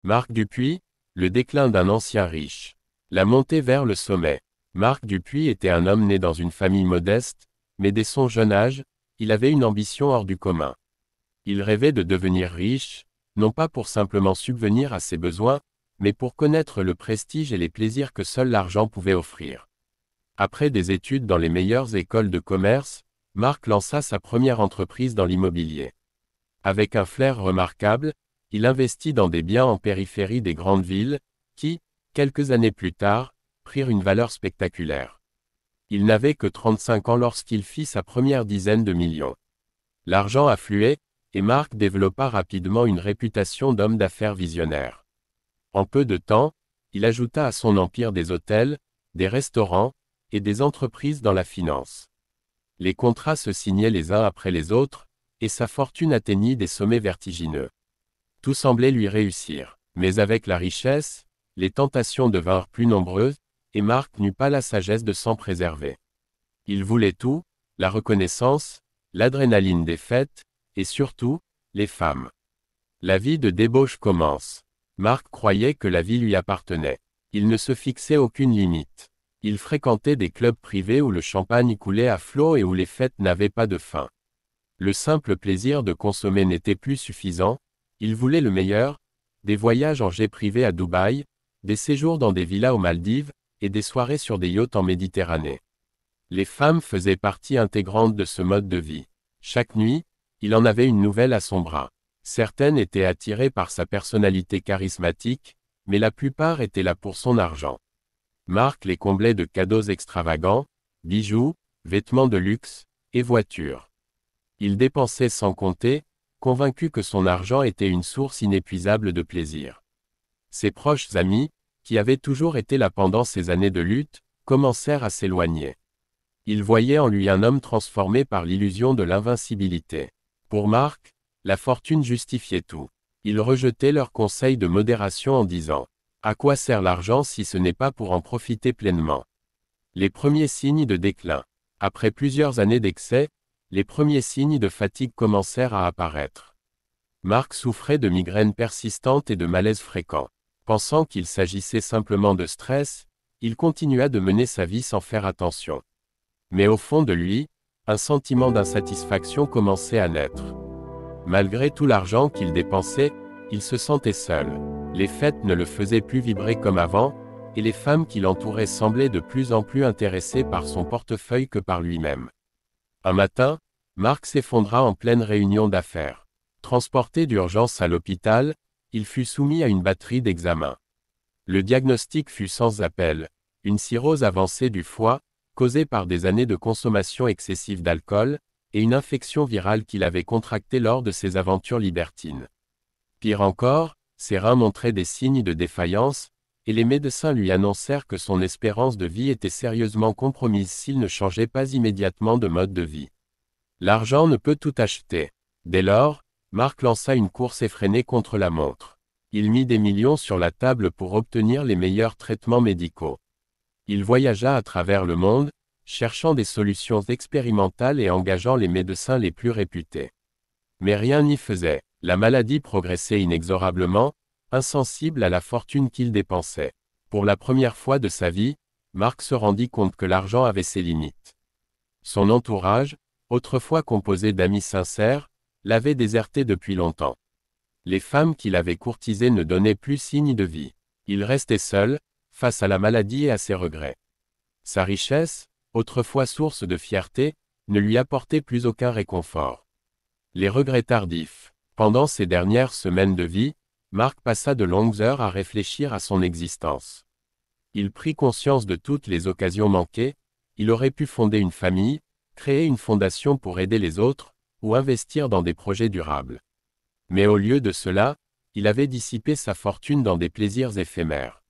Marc Dupuis, le déclin d'un ancien riche. La montée vers le sommet. Marc Dupuis était un homme né dans une famille modeste, mais dès son jeune âge, il avait une ambition hors du commun. Il rêvait de devenir riche, non pas pour simplement subvenir à ses besoins, mais pour connaître le prestige et les plaisirs que seul l'argent pouvait offrir. Après des études dans les meilleures écoles de commerce, Marc lança sa première entreprise dans l'immobilier. Avec un flair remarquable, il investit dans des biens en périphérie des grandes villes, qui, quelques années plus tard, prirent une valeur spectaculaire. Il n'avait que 35 ans lorsqu'il fit sa première dizaine de millions. L'argent affluait, et Marc développa rapidement une réputation d'homme d'affaires visionnaire. En peu de temps, il ajouta à son empire des hôtels, des restaurants, et des entreprises dans la finance. Les contrats se signaient les uns après les autres, et sa fortune atteignit des sommets vertigineux. Tout semblait lui réussir. Mais avec la richesse, les tentations devinrent plus nombreuses, et Marc n'eut pas la sagesse de s'en préserver. Il voulait tout, la reconnaissance, l'adrénaline des fêtes, et surtout, les femmes. La vie de débauche commence. Marc croyait que la vie lui appartenait. Il ne se fixait aucune limite. Il fréquentait des clubs privés où le champagne coulait à flots et où les fêtes n'avaient pas de fin. Le simple plaisir de consommer n'était plus suffisant, il voulait le meilleur, des voyages en jet privé à Dubaï, des séjours dans des villas aux Maldives, et des soirées sur des yachts en Méditerranée. Les femmes faisaient partie intégrante de ce mode de vie. Chaque nuit, il en avait une nouvelle à son bras. Certaines étaient attirées par sa personnalité charismatique, mais la plupart étaient là pour son argent. Marc les comblait de cadeaux extravagants, bijoux, vêtements de luxe, et voitures. Il dépensait sans compter, convaincu que son argent était une source inépuisable de plaisir. Ses proches amis, qui avaient toujours été là pendant ces années de lutte, commencèrent à s'éloigner. Ils voyaient en lui un homme transformé par l'illusion de l'invincibilité. Pour Marc, la fortune justifiait tout. Il rejetait leurs conseils de modération en disant « À quoi sert l'argent si ce n'est pas pour en profiter pleinement ?» Les premiers signes de déclin. Après plusieurs années d'excès, les premiers signes de fatigue commencèrent à apparaître. Marc souffrait de migraines persistantes et de malaises fréquents. Pensant qu'il s'agissait simplement de stress, il continua de mener sa vie sans faire attention. Mais au fond de lui, un sentiment d'insatisfaction commençait à naître. Malgré tout l'argent qu'il dépensait, il se sentait seul. Les fêtes ne le faisaient plus vibrer comme avant, et les femmes qui l'entouraient semblaient de plus en plus intéressées par son portefeuille que par lui-même. Un matin, Marc s'effondra en pleine réunion d'affaires. Transporté d'urgence à l'hôpital, il fut soumis à une batterie d'examens. Le diagnostic fut sans appel, une cirrhose avancée du foie, causée par des années de consommation excessive d'alcool, et une infection virale qu'il avait contractée lors de ses aventures libertines. Pire encore, ses reins montraient des signes de défaillance, et les médecins lui annoncèrent que son espérance de vie était sérieusement compromise s'il ne changeait pas immédiatement de mode de vie. L'argent ne peut tout acheter. Dès lors, Marc lança une course effrénée contre la montre. Il mit des millions sur la table pour obtenir les meilleurs traitements médicaux. Il voyagea à travers le monde, cherchant des solutions expérimentales et engageant les médecins les plus réputés. Mais rien n'y faisait. La maladie progressait inexorablement, insensible à la fortune qu'il dépensait. Pour la première fois de sa vie, Marc se rendit compte que l'argent avait ses limites. Son entourage, autrefois composé d'amis sincères, l'avait déserté depuis longtemps. Les femmes qu'il avait courtisées ne donnaient plus signe de vie. Il restait seul, face à la maladie et à ses regrets. Sa richesse, autrefois source de fierté, ne lui apportait plus aucun réconfort. Les regrets tardifs. Pendant ces dernières semaines de vie, Marc passa de longues heures à réfléchir à son existence. Il prit conscience de toutes les occasions manquées, il aurait pu fonder une famille, créer une fondation pour aider les autres, ou investir dans des projets durables. Mais au lieu de cela, il avait dissipé sa fortune dans des plaisirs éphémères.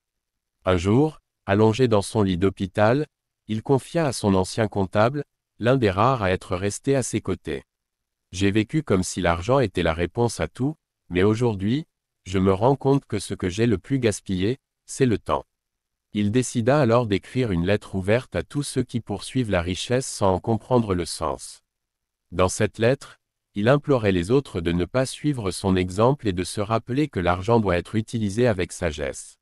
Un jour, allongé dans son lit d'hôpital, il confia à son ancien comptable, l'un des rares à être resté à ses côtés. « J'ai vécu comme si l'argent était la réponse à tout, mais aujourd'hui, je me rends compte que ce que j'ai le plus gaspillé, c'est le temps. » Il décida alors d'écrire une lettre ouverte à tous ceux qui poursuivent la richesse sans en comprendre le sens. Dans cette lettre, il implorait les autres de ne pas suivre son exemple et de se rappeler que l'argent doit être utilisé avec sagesse.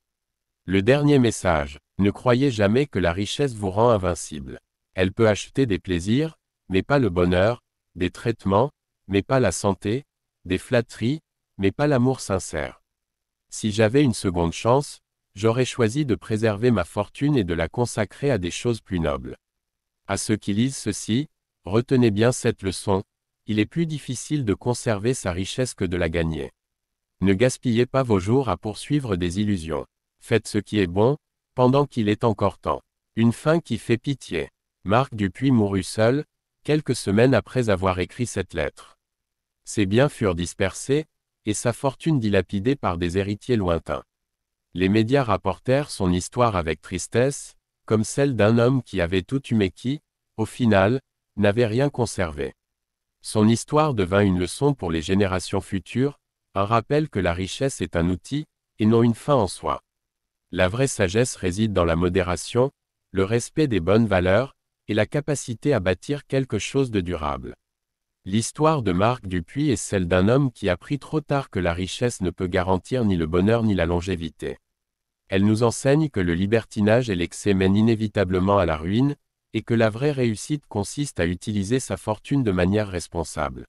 Le dernier message, ne croyez jamais que la richesse vous rend invincible. Elle peut acheter des plaisirs, mais pas le bonheur, des traitements, mais pas la santé, des flatteries, mais pas l'amour sincère. Si j'avais une seconde chance, j'aurais choisi de préserver ma fortune et de la consacrer à des choses plus nobles. À ceux qui lisent ceci, retenez bien cette leçon, il est plus difficile de conserver sa richesse que de la gagner. Ne gaspillez pas vos jours à poursuivre des illusions. Faites ce qui est bon, pendant qu'il est encore temps. Une fin qui fait pitié. Marc Dupuis mourut seul, quelques semaines après avoir écrit cette lettre. Ses biens furent dispersés, et sa fortune dilapidée par des héritiers lointains. Les médias rapportèrent son histoire avec tristesse, comme celle d'un homme qui avait tout eu mais qui, au final, n'avait rien conservé. Son histoire devint une leçon pour les générations futures, un rappel que la richesse est un outil, et non une fin en soi. La vraie sagesse réside dans la modération, le respect des bonnes valeurs, et la capacité à bâtir quelque chose de durable. L'histoire de Marc Dupuis est celle d'un homme qui apprit trop tard que la richesse ne peut garantir ni le bonheur ni la longévité. Elle nous enseigne que le libertinage et l'excès mènent inévitablement à la ruine, et que la vraie réussite consiste à utiliser sa fortune de manière responsable.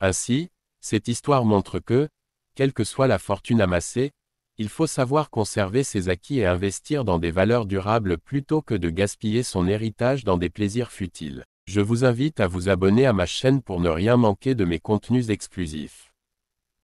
Ainsi, cette histoire montre que, quelle que soit la fortune amassée, il faut savoir conserver ses acquis et investir dans des valeurs durables plutôt que de gaspiller son héritage dans des plaisirs futiles. Je vous invite à vous abonner à ma chaîne pour ne rien manquer de mes contenus exclusifs.